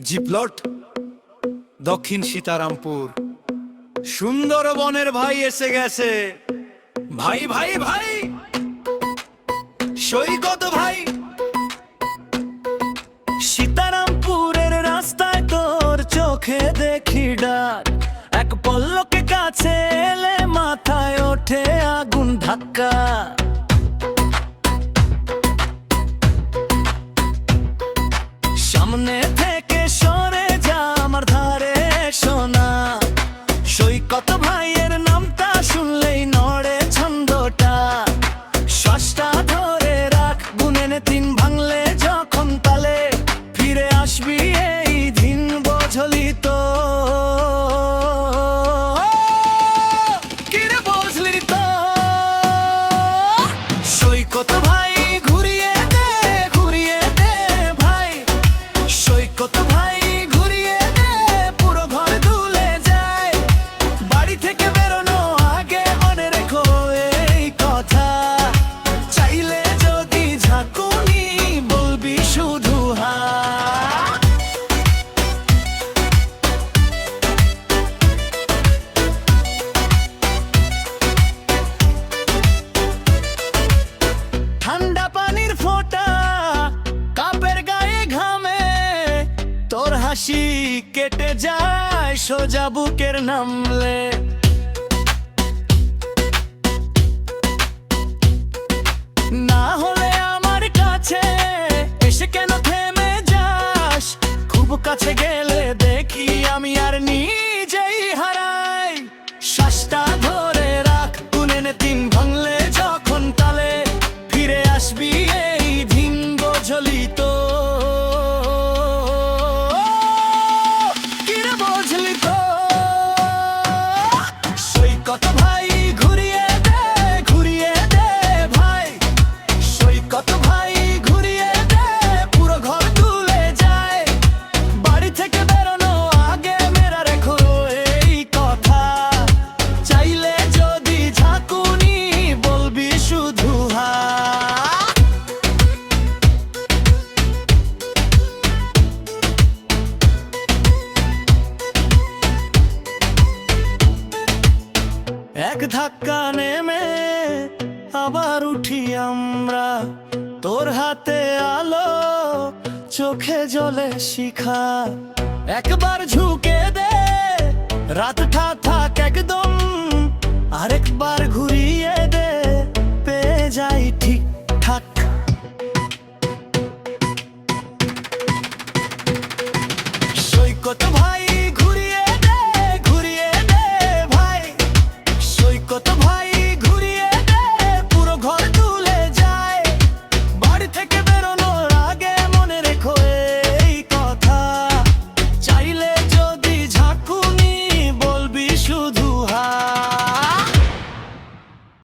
জিপ্লট দক্ষিণ সীতারামপুর সুন্দরবনের ভাই এসে গেছে। ভাই ভাই ভাই সৈকত ভাই, সীতারামপুরের রাস্তায় তোর চোখে দেখি ডাক, এক পল্লকে কাছে এলে মাথায় ওঠে আগুন ধাক্কা। সামনে থেকে সরে যা, আমার ধারে শোনা। সৈকত ভাইয়ের নামটা শুনলেই নড়ে ছন্দটা। শ্বাসটা ধরে রাখ, গুনে নে তিন, ভাঙলে যখন তালে ফিরে আসবি এই দিন, বোঝলি তো? কিরে বুঝলি তো? সৈকত ভাই ঘুরিয়ে দে, ঘুরিয়ে দে ভাই। সৈকত ভাই ঘুরিয়ে দে, পুরো ঘর দুলে যায়। বাড়ি থেকে বেরোনো আগে মনে রেখো এই কথা, চাইলে যদি ঝাঁকুনি বলবি শুধু হ্যাঁ। ঠান্ডা পানির ফোঁটা কাপের গায়ে ঘামে, তোর হাসি কেটে যায় সোজা বুকের নামলে। না হলে আমার কাছে এসে কেন থেমে যাস? খুব কাছে গেলে দেখি আমি আর নিজেই হারাই। শ্বাসটা ধরে রাখ, গুনে নে তিন, ভাঙলে যখন তালে ফিরে আসবি এই দিন, বোঝলি তো? কিরে বুঝলি তো? সৈকত ভাই ঘুরিয়ে দে, ঘুরিয়ে দে ভাই। সৈকত ভাই ঘুরিয়ে দে, পুরো ঘর তুলে যায়। বাড়ি থেকে বেরোনো আগে মেরা রেখো এই কথা, চাইলে যদি ঝাঁকুনি বলবি শুধু হ্যাঁ। এক ধাক্কা নেমে আবার উঠি আমরা, তোর হাতে আলো চোখে জ্বলে শিখা। একবার ঝুঁকে দে, রাতটা থাক একদম, আরেকবার ঘুরিয়ে দে, পেয়ে যাই